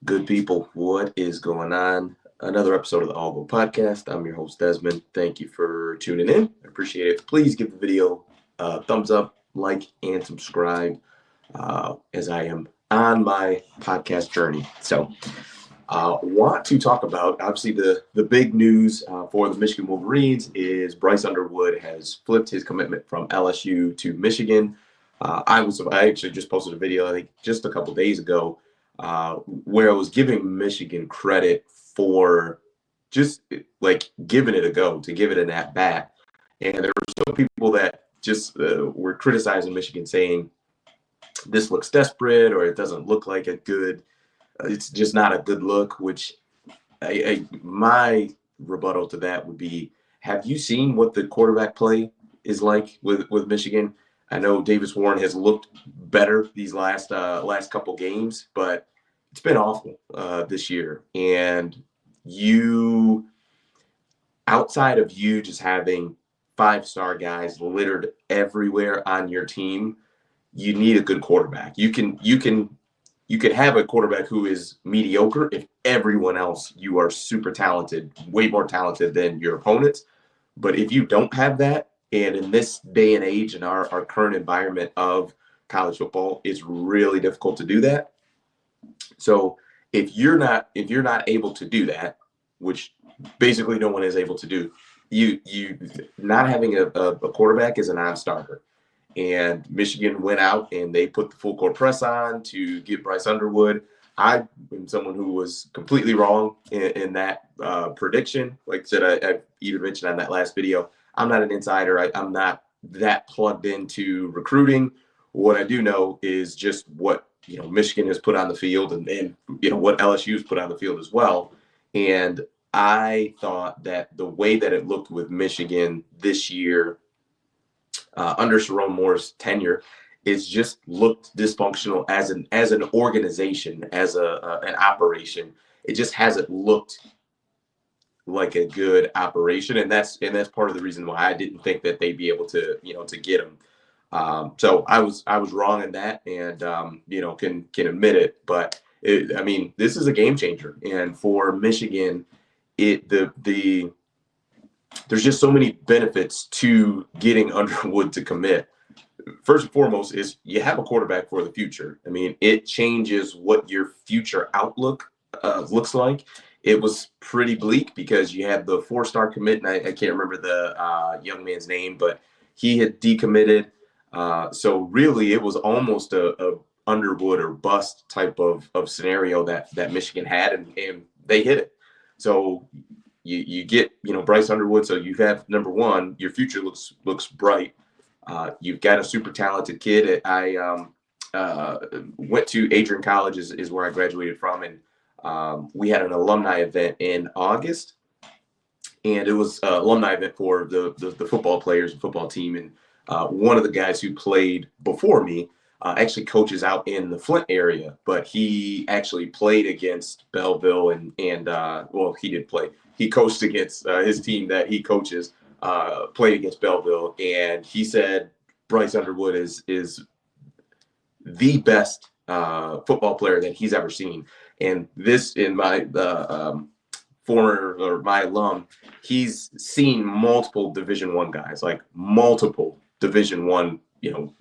Good people, what is going on? Another episode of the All Go Podcast. I'm your host, Desmond. Thank you for tuning in. I appreciate it. Please give the video a thumbs up, like, and subscribe as I am on my podcast journey. Want to talk about obviously the big news for the Michigan Wolverines is Bryce Underwood has flipped his commitment from LSU to Michigan. I actually just posted a video I think just a couple days ago where I was giving Michigan credit for just like giving it a go, to give it an at bat, and there were some people that just were criticizing Michigan, saying this looks desperate or it doesn't look like a good. It's just not a good look, which my rebuttal to that would be, have you seen what the quarterback play is like with Michigan? I know Davis Warren has looked better these last couple games, but it's been awful this year. And you, outside of you just having 5-star guys littered everywhere on your team, you need a good quarterback. You could have a quarterback who is mediocre if everyone else, you are super talented, way more talented than your opponents. But if you don't have that, and in this day and age, in our current environment of college football, it's really difficult to do that. So if you're not able to do that, which basically no one is able to do, you not having a quarterback is a non-starter. And Michigan went out and they put the full court press on to get Bryce Underwood. I am someone who was completely wrong in that prediction. Like I said, I even mentioned on that last video, I'm not an insider. I'm not that plugged into recruiting. What I do know is just what Michigan has put on the field, and what LSU has put on the field as well. And I thought that the way that it looked with Michigan this year, under Sharon Moore's tenure, is just looked dysfunctional as an organization, as an operation. It just hasn't looked like a good operation, and that's part of the reason why I didn't think that they'd be able to to get him. So I was wrong in that, and can admit it. But this is a game changer, and for Michigan, there's just so many benefits to getting Underwood to commit. First and foremost is you have a quarterback for the future. It changes what your future outlook looks like. It was pretty bleak because you had the 4-star commit, and I can't remember the young man's name, but he had decommitted. So really, it was almost a Underwood or bust type of scenario that Michigan had, and they hit it. So you get Bryce Underwood, so you have, number one, your future looks bright. You've got a super talented kid. I went to Adrian College is where I graduated from, and we had an alumni event in August, and it was an alumni event for the football players and football team. And one of the guys who played before me actually coaches out in the Flint area, but he actually played against Belleville, and he did play. He coached against his team that he coaches, played against Belleville, and he said Bryce Underwood is the best football player that he's ever seen. And this, in my my alum, he's seen multiple Division I guys, like multiple Division I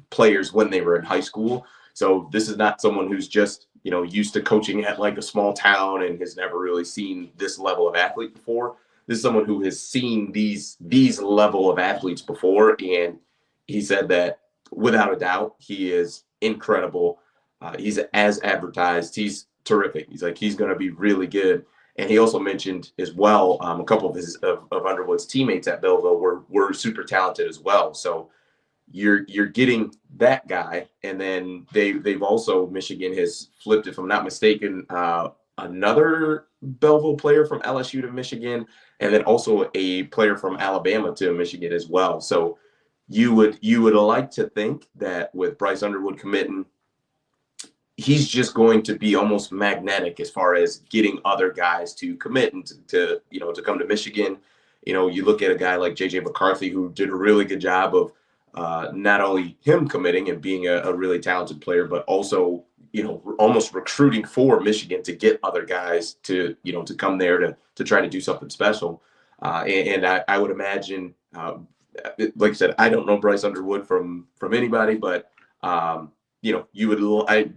players when they were in high school. So this is not someone who's just used to coaching at like a small town and has never really seen this level of athlete before. This is someone who has seen these level of athletes before, and he said that without a doubt he is incredible. He's as advertised. He's terrific. He's like, he's going to be really good. And he also mentioned as well, a couple of Underwood's teammates at Belleville were super talented as well. So you're getting that guy, and then they've also, Michigan has flipped, if I'm not mistaken, another Belleville player from LSU to Michigan, and then also a player from Alabama to Michigan as well. So you would like to think that with Bryce Underwood committing, he's just going to be almost magnetic as far as getting other guys to commit and to come to Michigan. You look at a guy like JJ McCarthy, who did a really good job of not only him committing and being a really talented player, but also almost recruiting for Michigan to get other guys to come there to try to do something special. And I would imagine, like I said, I don't know Bryce Underwood from anybody, but you would.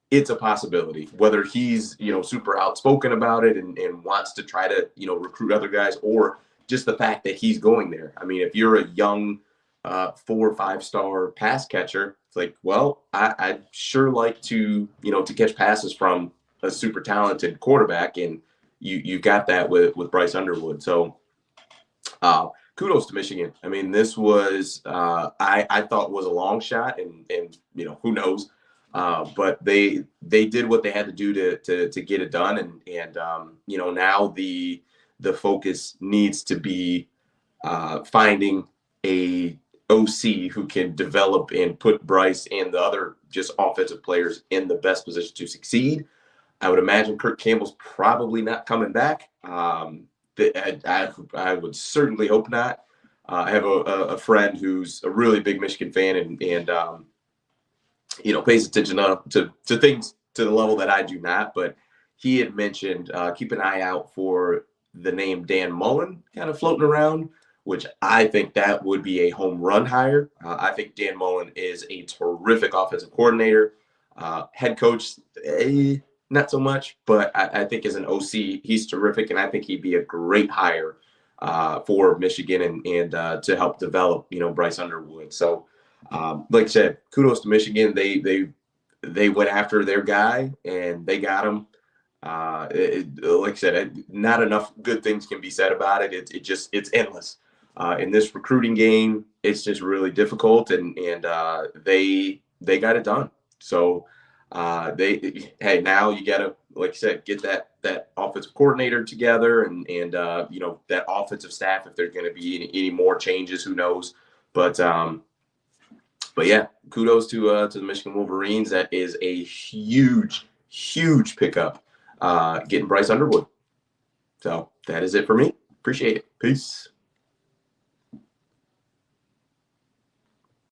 It's a possibility. Whether he's super outspoken about it and wants to try to recruit other guys, or just the fact that he's going there. I mean, if you're a young 4 or 5 star pass catcher, it's like, well, I'd sure like to to catch passes from a super talented quarterback, and you got that with Bryce Underwood. So kudos to Michigan. I mean, this was I thought was a long shot, and who knows. But they did what they had to do to get it done, and now the focus needs to be finding a OC who can develop and put Bryce and the other just offensive players in the best position to succeed. I would imagine Kirk Campbell's probably not coming back. I would certainly hope not. I have a friend who's a really big Michigan fan, and pays attention to things to the level that I do not. But he had mentioned keep an eye out for the name Dan Mullen kind of floating around, which I think that would be a home run hire. I think Dan Mullen is a terrific offensive coordinator. Head coach, not so much, but I think as an OC, he's terrific, and I think he'd be a great hire for Michigan and to help develop, Bryce Underwood. So, like I said, kudos to Michigan. They went after their guy and they got him. Like I said, not enough good things can be said about it. It's endless. In this recruiting game, it's just really difficult, and they got it done. So now you gotta, like I said, get that offensive coordinator together, and that offensive staff, if there's going to be any more changes, who knows. But yeah, kudos to the Michigan Wolverines. That is a huge pickup, getting Bryce Underwood. So that is it for me. Appreciate it. Peace.